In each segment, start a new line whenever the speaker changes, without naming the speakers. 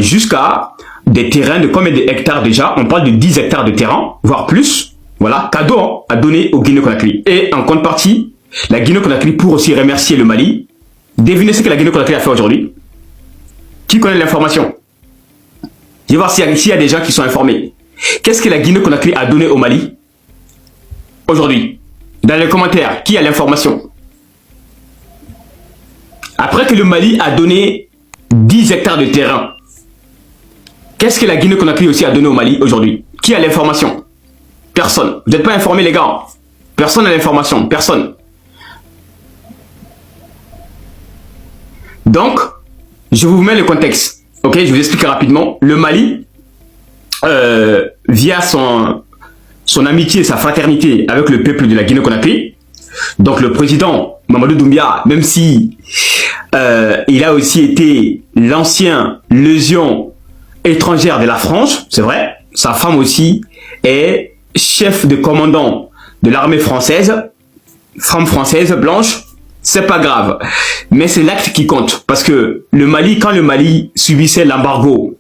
jusqu'à des terrains de combien d'hectares déjà? On parle de 10 hectares de terrain, voire plus. Voilà, cadeau hein, à donner au Guinée-Conakry. Et en contrepartie, la Guinée-Conakry, pour aussi remercier le Mali, devinez ce que la Guinée-Conakry a fait aujourd'hui. Qui connaît l'information? Je vais voir s'il y a des gens qui sont informés. Qu'est-ce que la Guinée-Conakry a donné au Mali aujourd'hui? Dans les commentaires, qui a l'information? Après que le Mali a donné 10 hectares de terrain, qu'est-ce que la Guinée-Conakry aussi a donné au Mali aujourd'hui? Qui a l'information? Personne. Vous n'êtes pas informés les gars. Personne n'a l'information. Personne. Donc, je vous mets le contexte. Ok, je vous explique rapidement. Le Mali, via son amitié, sa fraternité avec le peuple de la Guinée-Conakry, donc le président Mamadou Doumbia, même si il a aussi été l'ancien légion étrangère de la France, c'est vrai, sa femme aussi est chef de commandant de l'armée française, femme française blanche, c'est pas grave, mais c'est l'acte qui compte, parce que le Mali, quand le Mali subissait l'embargo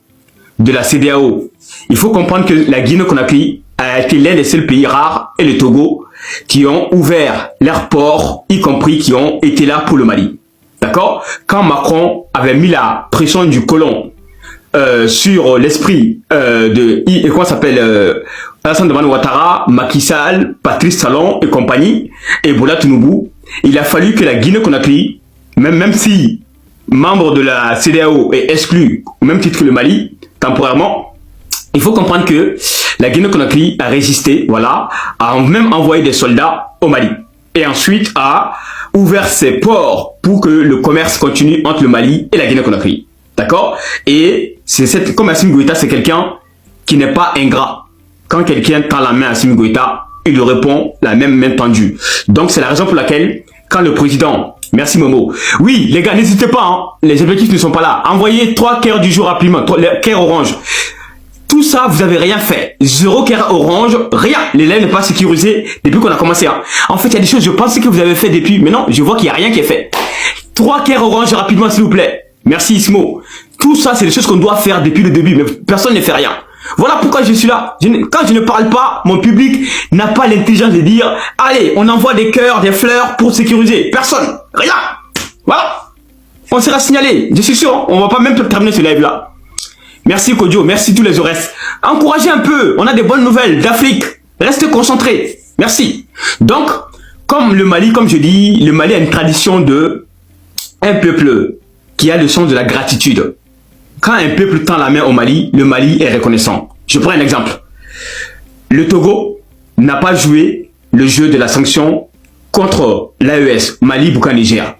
de la CEDEAO, il faut comprendre que la Guinée-Conakry a été l'un des seuls pays rares, et le Togo, qui ont ouvert leurs ports, y compris qui ont été là pour le Mali. D'accord? Quand Macron avait mis la pression du colon sur l'esprit comment s'appelle Alassane Dramane Ouattara, Macky Sall, Patrice Talon et compagnie, et Bola Tinubu, il a fallu que la Guinée-Conakry, même si membre de la CEDEAO est exclu, au même titre que le Mali, temporairement, il faut comprendre que la Guinée-Conakry a résisté, voilà, a même envoyé des soldats au Mali. Et ensuite a ouvert ses ports pour que le commerce continue entre le Mali et la Guinée-Conakry. D'accord? Et c'est comme Assimi Goïta, c'est quelqu'un qui n'est pas ingrat. Quand quelqu'un tend la main à Assimi Goïta, il lui répond la même main tendue. Donc c'est la raison pour laquelle, quand le président, merci Momo, oui les gars, n'hésitez pas, hein, les objectifs ne sont pas là. Envoyez 3 cœurs du jour rapidement, cœurs orange. Tout ça, vous avez rien fait. 0 cœur orange, rien. Les laits n'est pas sécurisé depuis qu'on a commencé. Hein. En fait, il y a des choses, je pense que vous avez fait depuis, mais non, je vois qu'il n'y a rien qui est fait. 3 cœurs orange rapidement, s'il vous plaît. Merci Ismo. Tout ça, c'est des choses qu'on doit faire depuis le début, mais personne ne fait rien. Voilà pourquoi je suis là. Quand je ne parle pas, mon public n'a pas l'intelligence de dire « Allez, on envoie des cœurs, des fleurs pour sécuriser. » Personne. Rien. Voilà. On sera signalé. Je suis sûr, hein, on va pas même terminer ce live-là. Merci Kodjo, merci tous les autres. Encouragez un peu, on a des bonnes nouvelles d'Afrique. Restez concentrés. Merci. Donc, comme le Mali, comme je dis, le Mali a une tradition de un peuple qui a le sens de la gratitude. Quand un peuple tend la main au Mali, le Mali est reconnaissant. Je prends un exemple. Le Togo n'a pas joué le jeu de la sanction contre l'AES, Mali, Burkina, Niger.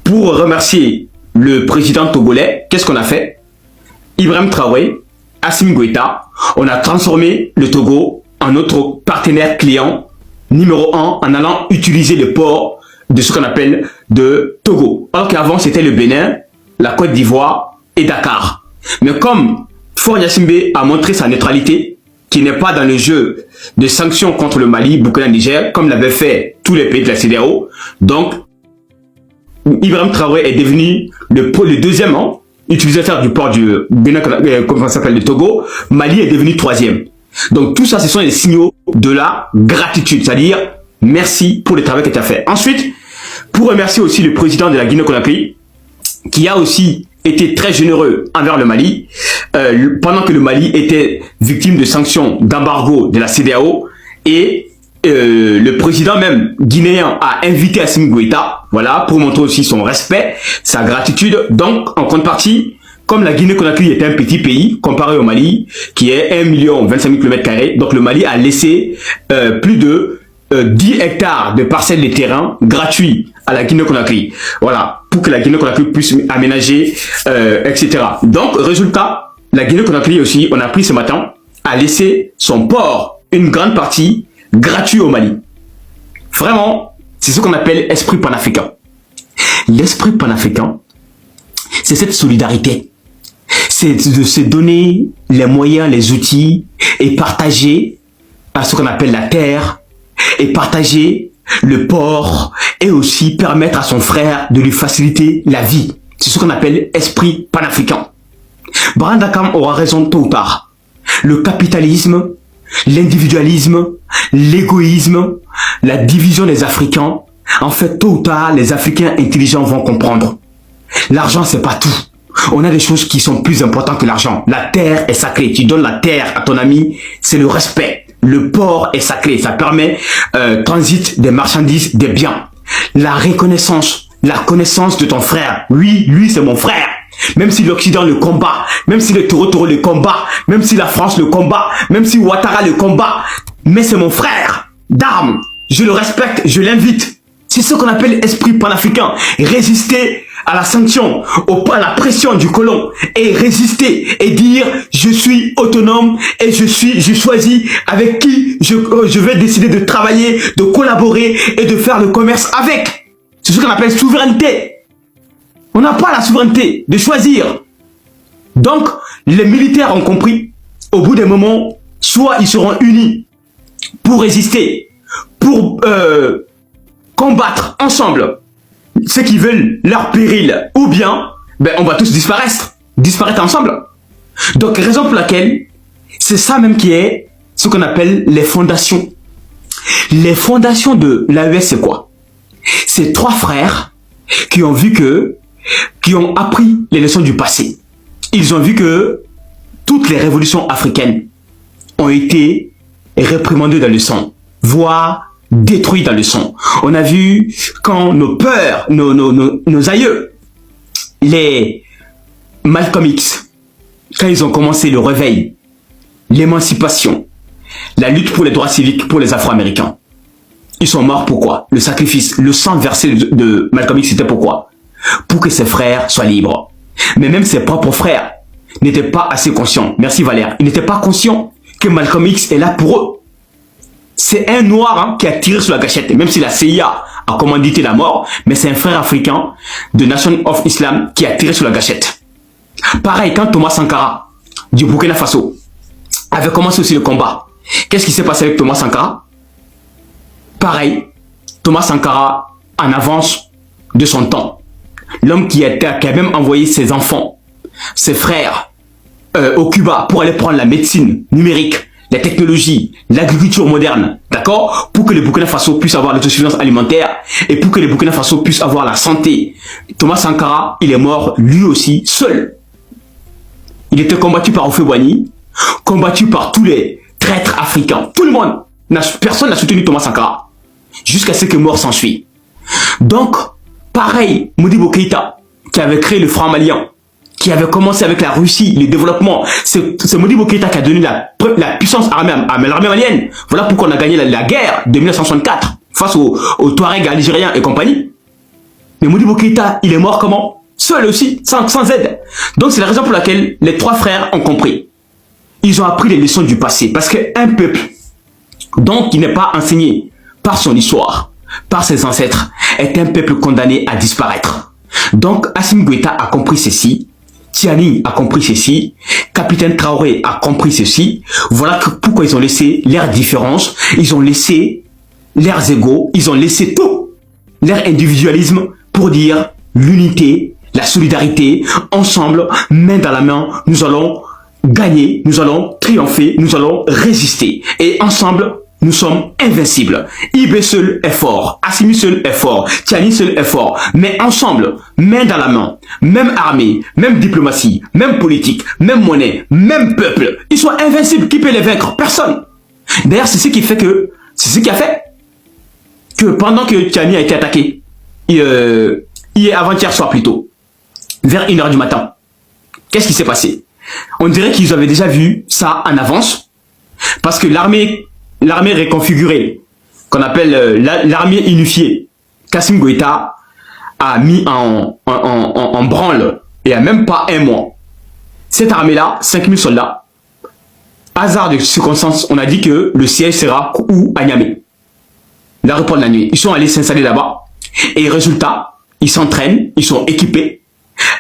Pour remercier le président togolais, qu'est-ce qu'on a fait? Ibrahim Traoré, Assimi Goïta, on a transformé le Togo en notre partenaire client numéro 1 en allant utiliser le port de ce qu'on appelle de Togo. Alors qu'avant c'était le Bénin, la Côte d'Ivoire et Dakar. Mais comme Faure Gnassingbé a montré sa neutralité, qui n'est pas dans le jeu de sanctions contre le Mali, Burkina, Niger, comme l'avaient fait tous les pays de la CEDEAO, donc Ibrahim Traoré est devenu le deuxième utilisateur du port du Bénin, comment ça s'appelle, le Togo. Mali est devenu 3e. Donc tout ça, ce sont les signaux de la gratitude, c'est-à-dire merci pour le travail que tu as fait. Ensuite, pour remercier aussi le président de la Guinée-Conakry, qui a aussi été très généreux envers le Mali, pendant que le Mali était victime de sanctions, d'embargo de la CEDEAO, et le président même guinéen a invité Assimi Goïta, voilà, pour montrer aussi son respect, sa gratitude. Donc, en contrepartie, comme la Guinée-Conakry est un petit pays, comparé au Mali, qui est 1,25 million km², donc le Mali a laissé plus de 10 hectares de parcelles de terrain gratuits à la Guinée-Conakry. Voilà, pour que la Guinée-Conakry puisse aménager, etc. Donc, résultat, la Guinée-Conakry aussi, on a pris ce matin, a laissé son port, une grande partie, gratuit au Mali. Vraiment, c'est ce qu'on appelle esprit panafricain. L'esprit panafricain, c'est cette solidarité. C'est de se donner les moyens, les outils et partager à ce qu'on appelle la terre et partager le port et aussi permettre à son frère de lui faciliter la vie. C'est ce qu'on appelle esprit panafricain. Brandakam aura raison tôt ou tard. Le capitalisme, l'individualisme, l'égoïsme, la division des Africains, en fait, tôt ou tard, les Africains intelligents vont comprendre. L'argent, c'est pas tout. On a des choses qui sont plus importantes que l'argent. La terre est sacrée. Tu donnes la terre à ton ami, c'est le respect. Le port est sacré. Ça permet transit des marchandises, des biens. La reconnaissance, la connaissance de ton frère. Oui, lui, c'est mon frère. Même si l'Occident le combat, même si le Toro le combat, même si la France le combat, même si Ouattara le combat, mais c'est mon frère d'armes. Je le respecte, je l'invite. C'est ce qu'on appelle esprit panafricain. Résister à la sanction, à la pression du colon et résister et dire je suis autonome et je choisis avec qui je vais décider de travailler, de collaborer et de faire le commerce avec. C'est ce qu'on appelle souveraineté. On n'a pas la souveraineté de choisir. Donc, les militaires ont compris, au bout d'un moment, soit ils seront unis pour résister, pour combattre ensemble ceux qui veulent leur péril, ou bien, on va tous disparaître ensemble. Donc, raison pour laquelle, c'est ça même qui est ce qu'on appelle les fondations. Les fondations de l'AES, c'est quoi? C'est trois frères qui ont appris les leçons du passé. Ils ont vu que toutes les révolutions africaines ont été réprimandées dans le sang, voire détruites dans le sang. On a vu quand nos peurs, nos aïeux, les Malcolm X, quand ils ont commencé le réveil, l'émancipation, la lutte pour les droits civiques pour les Afro-Américains, ils sont morts pourquoi? Le sacrifice, le sang versé de Malcolm X, c'était pourquoi? Pour que ses frères soient libres. Mais même ses propres frères n'étaient pas assez conscients. Merci Valère. Ils n'étaient pas conscients que Malcolm X est là pour eux. C'est un noir qui a tiré sur la gâchette. Même si la CIA a commandité la mort, mais c'est un frère africain de Nation of Islam qui a tiré sur la gâchette. Pareil, quand Thomas Sankara du Burkina Faso avait commencé aussi le combat, qu'est-ce qui s'est passé avec Thomas Sankara? Pareil, Thomas Sankara en avance de son temps. L'homme qui a même envoyé ses enfants, ses frères au Cuba pour aller prendre la médecine numérique, la technologie, l'agriculture moderne, d'accord? Pour que le Burkina Faso puisse avoir l'autosuffisance alimentaire et pour que le Burkina Faso puisse avoir la santé. Thomas Sankara, il est mort lui aussi, seul. Il était combattu par Houphouët-Boigny, combattu par tous les traîtres africains. Tout le monde, personne n'a soutenu Thomas Sankara, jusqu'à ce que mort s'ensuit. Donc, pareil, Modibo Keïta, qui avait créé le franc malien, qui avait commencé avec la Russie, le développement, c'est Modibo Keïta qui a donné la puissance armée à l'armée malienne. Voilà pourquoi on a gagné la guerre de 1964 face aux Touaregs algériens et compagnie. Mais Modibo Keïta, il est mort comment? Seul aussi, sans aide. Donc c'est la raison pour laquelle les trois frères ont compris. Ils ont appris les leçons du passé. Parce qu'un peuple, donc qui n'est pas enseigné par son histoire, par ses ancêtres, est un peuple condamné à disparaître. Donc Assimi Goïta a compris ceci, Tiani a compris ceci, Capitaine Traoré a compris ceci. Voilà pourquoi ils ont laissé leurs différences, ils ont laissé leurs égos, ils ont laissé tout, leur individualisme pour dire l'unité, la solidarité, ensemble, main dans la main, nous allons gagner, nous allons triompher, nous allons résister. Et ensemble, nous sommes invincibles. Ibé seul est fort, Assimi seul est fort, Tiani seul est fort. Mais ensemble, main dans la main, même armée, même diplomatie, même politique, même monnaie, même peuple, ils sont invincibles. Qui peut les vaincre? Personne. D'ailleurs, c'est ce qui a fait que pendant que Tiani a été attaqué, avant-hier soir plutôt, vers 1h du matin, qu'est-ce qui s'est passé? On dirait qu'ils avaient déjà vu ça en avance, parce que l'armée réconfigurée, qu'on appelle l'armée unifiée, qu'Assimi Goïta a mis en branle, et à même pas un mois. Cette armée-là, 5000 soldats, hasard de circonstances, on a dit que le siège sera où? À Niamey, l'aéroport de la nuit. Ils sont allés s'installer là-bas, et résultat, ils s'entraînent, ils sont équipés,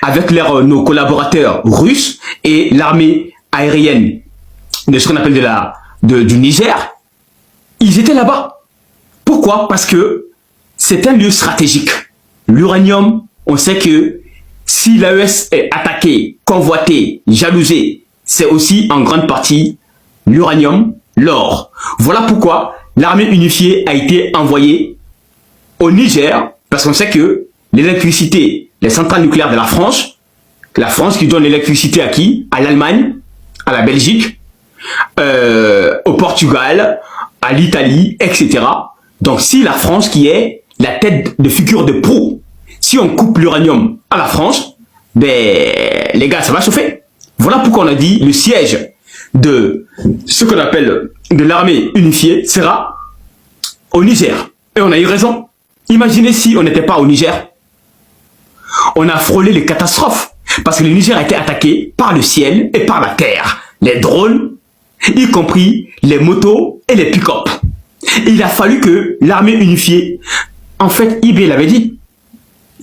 avec nos collaborateurs russes et l'armée aérienne de ce qu'on appelle du Niger. Ils étaient là-bas. Pourquoi? Parce que c'est un lieu stratégique. L'uranium, on sait que si l'AES est attaqué, convoité, jalousé, c'est aussi en grande partie l'uranium, l'or. Voilà pourquoi l'armée unifiée a été envoyée au Niger, parce qu'on sait que l'électricité, les centrales nucléaires de la France qui donne l'électricité à qui? À l'Allemagne, à la Belgique, au Portugal, à l'Italie, etc. Donc si la France qui est la tête de figure de proue, si on coupe l'uranium à la France, ben les gars, ça va chauffer. Voilà pourquoi on a dit le siège de ce qu'on appelle de l'armée unifiée sera au Niger. Et on a eu raison. Imaginez si on n'était pas au Niger. On a frôlé les catastrophes. Parce que le Niger a été attaqué par le ciel et par la terre. Les drones, y compris les motos et les pick-up. Il a fallu que l'armée unifiée, en fait, IB l'avait dit.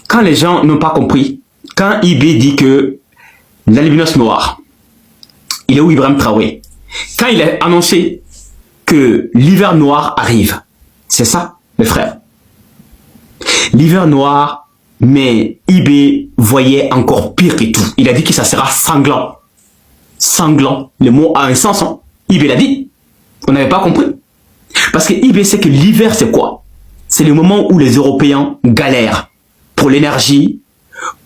Quand les gens n'ont pas compris, quand IB dit que l'albinos noir, il est où Ibrahim Traoré? Quand il a annoncé que l'hiver noir arrive, c'est ça, mes frères. L'hiver noir, mais IB voyait encore pire que tout. Il a dit que ça sera sanglant. Sanglant. Le mot a un sens, hein. IB l'a dit. On n'avait pas compris. Parce que IB sait que l'hiver, c'est quoi? C'est le moment où les Européens galèrent pour l'énergie,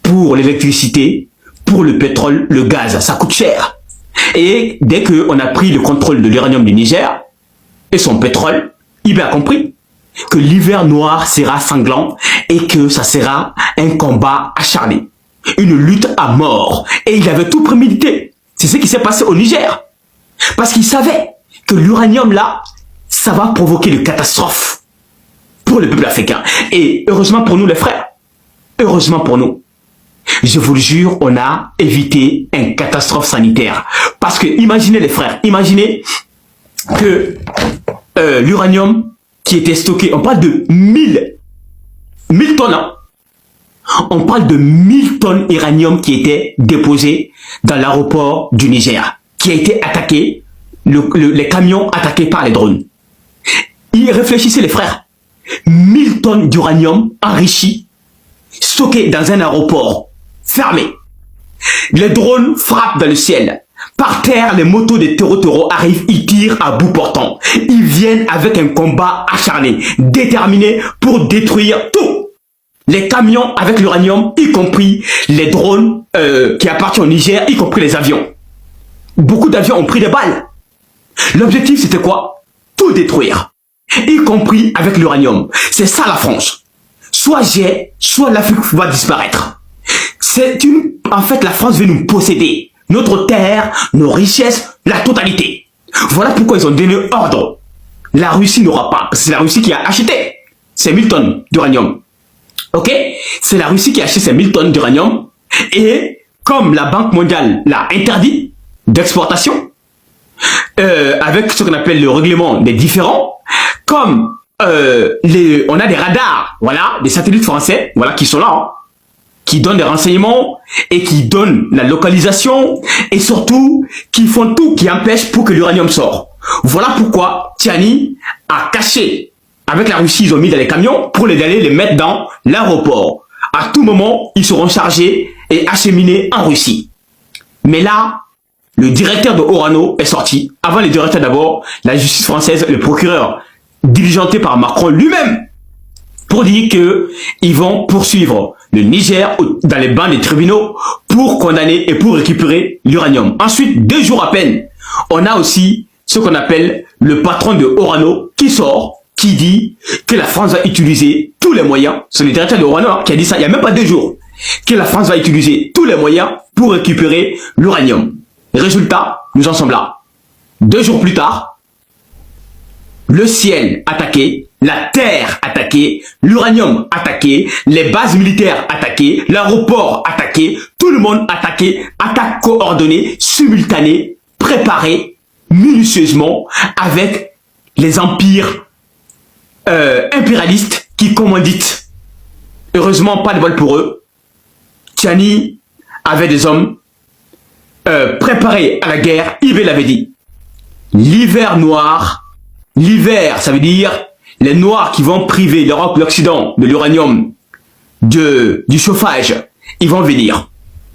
pour l'électricité, pour le pétrole, le gaz. Ça coûte cher. Et dès qu'on a pris le contrôle de l'uranium du Niger et son pétrole, IB a compris que l'hiver noir sera sanglant et que ça sera un combat acharné, une lutte à mort. Et il avait tout prémédité. C'est ce qui s'est passé au Niger. Parce qu'il savait que l'uranium là, ça va provoquer une catastrophe pour le peuple africain. Et heureusement pour nous les frères, heureusement pour nous, je vous le jure, on a évité une catastrophe sanitaire. Parce que imaginez les frères, imaginez que l'uranium qui était stocké, on parle de 1000 tonnes, hein. On parle de 1000 tonnes d'uranium qui étaient déposées dans l'aéroport du Niger, qui a été attaqué, les camions attaqués par les drones. Y réfléchissez les frères, 1000 tonnes d'uranium enrichi, stocké dans un aéroport fermé. Les drones frappent dans le ciel. Par terre, les motos des terreaux arrivent, ils tirent à bout portant. Ils viennent avec un combat acharné, déterminé pour détruire tout. Les camions avec l'uranium, y compris les drones qui appartiennent au Niger, y compris les avions. Beaucoup d'avions ont pris des balles. L'objectif, c'était quoi? Tout détruire, y compris avec l'uranium. C'est ça la France. Soit j'ai, soit l'Afrique va disparaître. En fait, la France veut nous posséder. Notre terre, nos richesses, la totalité. Voilà pourquoi ils ont donné ordre. La Russie n'aura pas. C'est la Russie qui a acheté ces 1000 tonnes d'uranium. Ok? C'est la Russie qui a acheté ces 1000 tonnes d'uranium. Et comme la Banque mondiale l'a interdit d'exportation, avec ce qu'on appelle le règlement des différends, comme on a des radars, voilà, des satellites français, voilà, qui sont là, hein, qui donnent des renseignements et qui donnent la localisation et surtout qui font tout, qui empêchent pour que l'uranium sorte. Voilà pourquoi Tiani a caché, avec la Russie, ils ont mis dans les camions pour aller les mettre dans l'aéroport. À tout moment, ils seront chargés et acheminés en Russie. Mais là, le directeur de Orano est sorti. Avant le directeur d'abord, la justice française, le procureur, diligenté par Macron lui-même, pour dire que ils vont poursuivre le Niger dans les bancs des tribunaux pour condamner et pour récupérer l'uranium. Ensuite, 2 jours à peine, on a aussi ce qu'on appelle le patron de Orano qui sort, qui dit que la France va utiliser tous les moyens. C'est le directeur de Orano qui a dit ça il n'y a même pas 2 jours. Que la France va utiliser tous les moyens pour récupérer l'uranium. Résultat, nous en sommes là. 2 jours plus tard, le ciel attaqué, la terre attaquée, l'uranium attaqué, les bases militaires attaquées, l'aéroport attaqué, tout le monde attaqué, attaque coordonnée, simultanée, préparée minutieusement avec les empires impérialistes qui commanditent. Heureusement, pas de bol pour eux. Tiani avait des hommes préparés à la guerre. Ibé l'avait dit. L'hiver noir. L'hiver, ça veut dire les Noirs qui vont priver l'Europe, l'Occident de l'uranium, du chauffage, ils vont venir.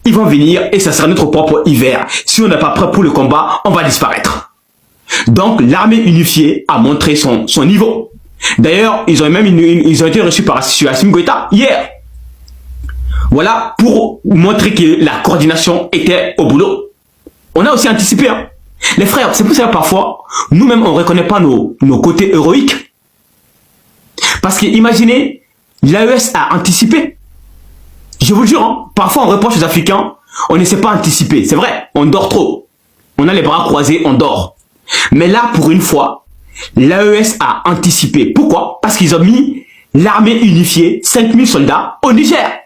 ils vont venir et ça sera notre propre hiver. Si on n'est pas prêt pour le combat, on va disparaître. Donc, l'armée unifiée a montré son niveau. D'ailleurs, ils ont été reçus par Assimi Goïta hier. Voilà, pour montrer que la coordination était au boulot. On a aussi anticipé, hein. Les frères, c'est pour ça que parfois, nous-mêmes, on ne reconnaît pas nos côtés héroïques. Parce que, imaginez, l'AES a anticipé. Je vous le jure, hein, parfois on reproche aux Africains, on ne sait pas anticiper. C'est vrai, on dort trop. On a les bras croisés, on dort. Mais là, pour une fois, l'AES a anticipé. Pourquoi? Parce qu'ils ont mis l'armée unifiée, 5000 soldats, au Niger.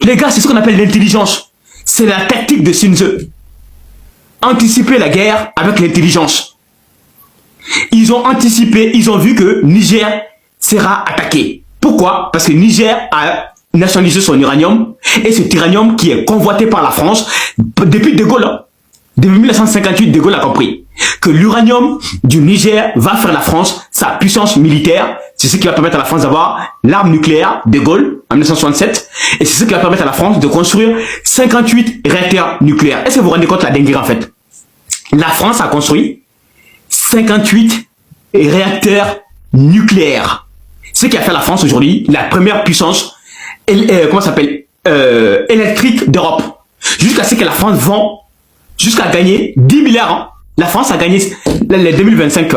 Les gars, c'est ce qu'on appelle l'intelligence. C'est la tactique de Sun Tzu. Anticiper la guerre avec l'intelligence. Ils ont anticipé, ils ont vu que Niger sera attaqué. Pourquoi? Parce que Niger a nationalisé son uranium, et cet uranium qui est convoité par la France depuis De Gaulle. Depuis 1958, De Gaulle a compris que l'uranium du Niger va faire la France sa puissance militaire. C'est ce qui va permettre à la France d'avoir l'arme nucléaire, De Gaulle, en 1967. Et c'est ce qui va permettre à la France de construire 58 réacteurs nucléaires. Est-ce que vous vous rendez compte de la dinguerie en fait? La France a construit 58 réacteurs nucléaires. Ce qui a fait la France aujourd'hui la première puissance électrique d'Europe. Jusqu'à ce que la France vend, jusqu'à gagner 10 milliards. Hein. La France a gagné les 2025,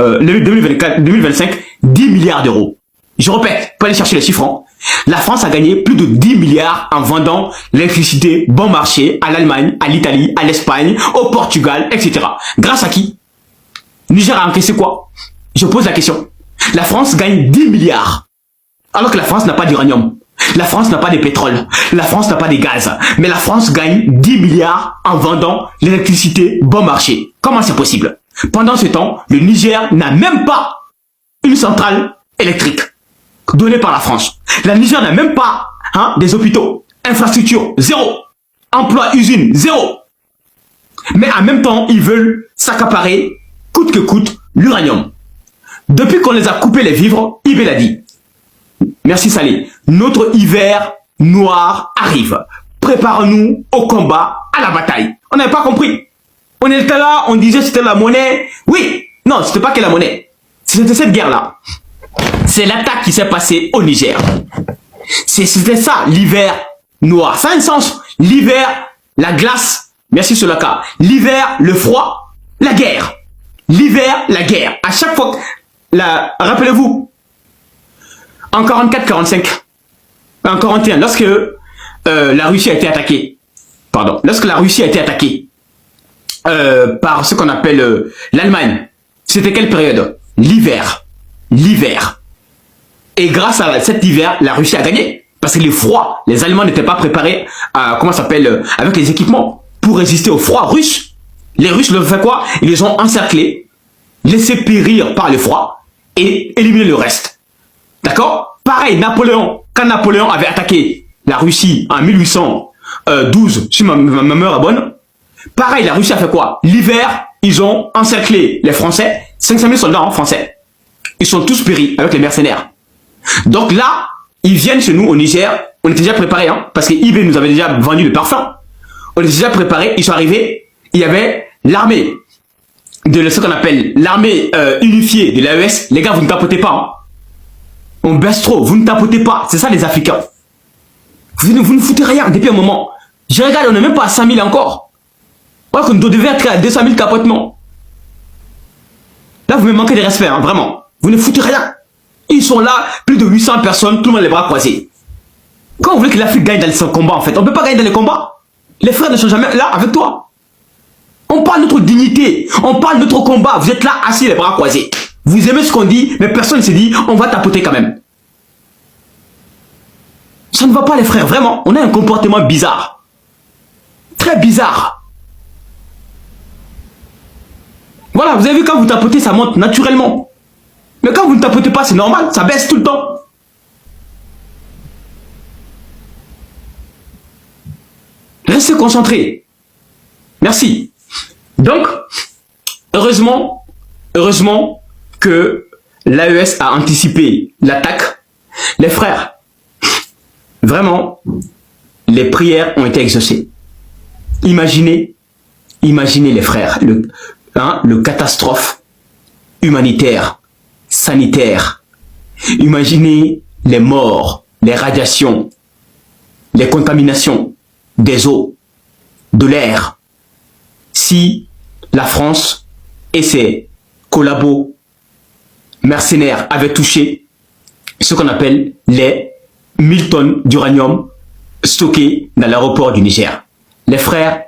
10 milliards d'euros. Je répète, pour aller chercher les chiffres. Hein. La France a gagné plus de 10 milliards en vendant l'électricité bon marché à l'Allemagne, à l'Italie, à l'Espagne, au Portugal, etc. Grâce à qui? Niger a encaissé quoi? Je pose la question. La France gagne 10 milliards. Alors que la France n'a pas d'uranium. La France n'a pas de pétrole. La France n'a pas de gaz. Mais la France gagne 10 milliards en vendant l'électricité bon marché. Comment c'est possible? Pendant ce temps, le Niger n'a même pas une centrale électrique donnée par la France. Le Niger n'a même pas des hôpitaux, infrastructures, zéro. Emploi, usine, zéro. Mais en même temps, ils veulent s'accaparer, coûte que coûte, l'uranium. Depuis qu'on les a coupés les vivres, Ibé l'a dit. Merci Salé. Notre hiver noir arrive. Préparons-nous au combat, à la bataille. On n'avait pas compris. On était là, on disait c'était la monnaie. Oui, non, c'était pas que la monnaie. C'était cette guerre-là. C'est l'attaque qui s'est passée au Niger. C'était ça, l'hiver noir. Ça a un sens. L'hiver, la glace. Merci Solaka. L'hiver, le froid, la guerre. L'hiver, la guerre. À chaque fois, rappelez-vous, en 44-45, en 41, lorsque la Russie a été attaquée, lorsque la Russie a été attaquée par ce qu'on appelle l'Allemagne, c'était quelle période? L'hiver. L'hiver. Et grâce à cet hiver, la Russie a gagné. Parce que le froid, les Allemands n'étaient pas préparés à, avec les équipements pour résister au froid russe. Les Russes le fait quoi? Ils les ont encerclés, laissés périr par le froid et éliminer le reste. D'accord? Pareil, Napoléon, quand Napoléon avait attaqué la Russie en 1812, si ma mémoire est bonne, pareil, la Russie a fait quoi? L'hiver, ils ont encerclé les Français, 500 000 soldats français. Ils sont tous péris avec les mercenaires. Donc là, ils viennent chez nous au Niger, on était déjà préparés, parce que IB nous avait déjà vendu le parfum. On était déjà préparés, ils sont arrivés, il y avait l'armée de ce qu'on appelle l'armée unifiée de l'AES. Les gars, vous ne tapotez pas. On baisse trop, vous ne tapotez pas. C'est ça les Africains. Vous ne foutez rien depuis un moment. Je regarde, on n'est même pas à 5 000 encore. Alors qu'on devait être à 200 000 capotements. Là, vous me manquez de respect, vraiment. Vous ne foutez rien. Ils sont là, plus de 800 personnes, tout le monde les bras croisés. Quand vous voulez que l'Afrique gagne dans son combat, en fait, on ne peut pas gagner dans les combats. Les frères ne sont jamais là avec toi. On parle de notre dignité, on parle de notre combat. Vous êtes là, assis, les bras croisés. Vous aimez ce qu'on dit, mais personne ne se dit, on va tapoter quand même. Ça ne va pas les frères, vraiment. On a un comportement bizarre. Très bizarre. Voilà, vous avez vu quand vous tapotez, ça monte naturellement. Mais quand vous ne tapotez pas, c'est normal, ça baisse tout le temps. Restez concentrés. Merci. Donc, heureusement que l'AES a anticipé l'attaque. Les frères, vraiment, les prières ont été exaucées. Imaginez les frères, le catastrophe humanitaire, sanitaire. Imaginez les morts, les radiations, les contaminations des eaux, de l'air. Si la France et ses collabos mercenaires avaient touché ce qu'on appelle les 1000 tonnes d'uranium stockées dans l'aéroport du Niger. Les frères,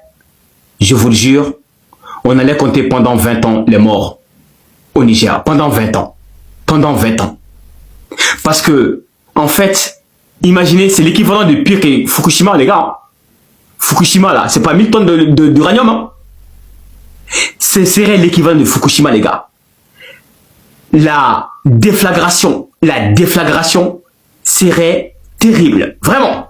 je vous le jure, on allait compter pendant 20 ans les morts au Niger. Pendant 20 ans. Pendant 20 ans. Parce que, en fait, imaginez, c'est l'équivalent de pire que Fukushima, les gars. Fukushima, là, c'est pas 1000 tonnes d'uranium, hein. Ce serait l'équivalent de Fukushima, les gars. La déflagration serait terrible. Vraiment.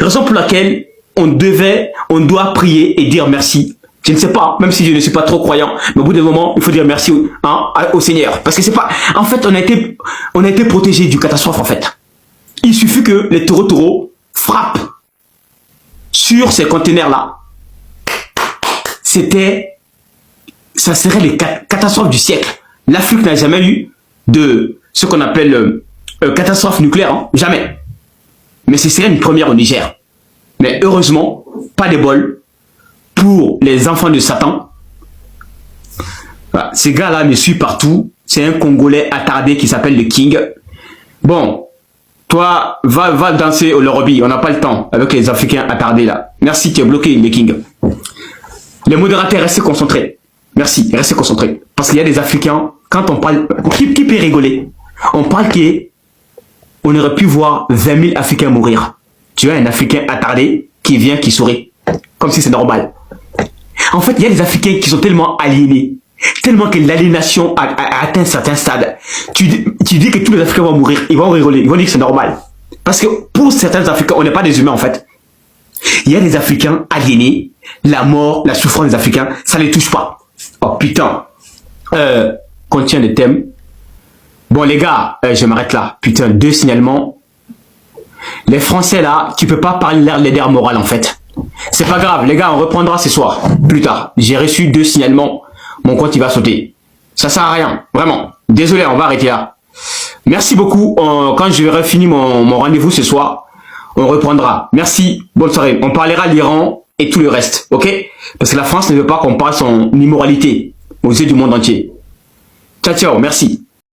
Raison pour laquelle on doit prier et dire merci. Je ne sais pas, même si je ne suis pas trop croyant, mais au bout d'un moment, il faut dire merci au Seigneur. Parce que c'est pas, en fait, on a été protégé du catastrophe, en fait. Il suffit que les taureaux frappent sur ces conteneurs-là. Ça serait les catastrophes du siècle. L'Afrique n'a jamais eu de ce qu'on appelle catastrophe nucléaire, hein, jamais. Mais ce serait une première au Niger. Mais heureusement, pas de bol pour les enfants de Satan. Voilà, ces gars-là me suivent partout. C'est un Congolais attardé qui s'appelle le King. Bon, toi, va danser au lobby. On n'a pas le temps avec les Africains attardés là. Merci, tu es bloqué, le King. Les modérateurs, restez concentrés. Merci, restez concentrés. Parce qu'il y a des Africains, quand on parle... Qui peut rigoler? On parle qu'on aurait pu voir 20 000 Africains mourir. Tu as un Africain attardé qui vient, qui sourit. Comme si c'est normal. En fait, il y a des Africains qui sont tellement aliénés. Tellement que l'aliénation a atteint certains stades. Tu dis que tous les Africains vont mourir. Ils vont rigoler. Ils vont dire que c'est normal. Parce que pour certains Africains, on n'est pas des humains en fait. Il y a des Africains aliénés. La mort, la souffrance des Africains, ça ne les touche pas. Oh putain. Contient le thème. Bon les gars, je m'arrête là. Putain, 2 signalements. Les Français là, tu peux pas parler leur leader moral en fait. C'est pas grave, les gars, on reprendra ce soir. Plus tard. J'ai reçu 2 signalements. Mon compte il va sauter. Ça sert à rien. Vraiment. Désolé, on va arrêter là. Merci beaucoup. Quand je vais finir mon rendez-vous ce soir, on reprendra. Merci. Bonne soirée. On parlera de l'Iran et tout le reste. Ok? Parce que la France ne veut pas qu'on parle son immoralité aux yeux du monde entier. Ciao, ciao. Merci.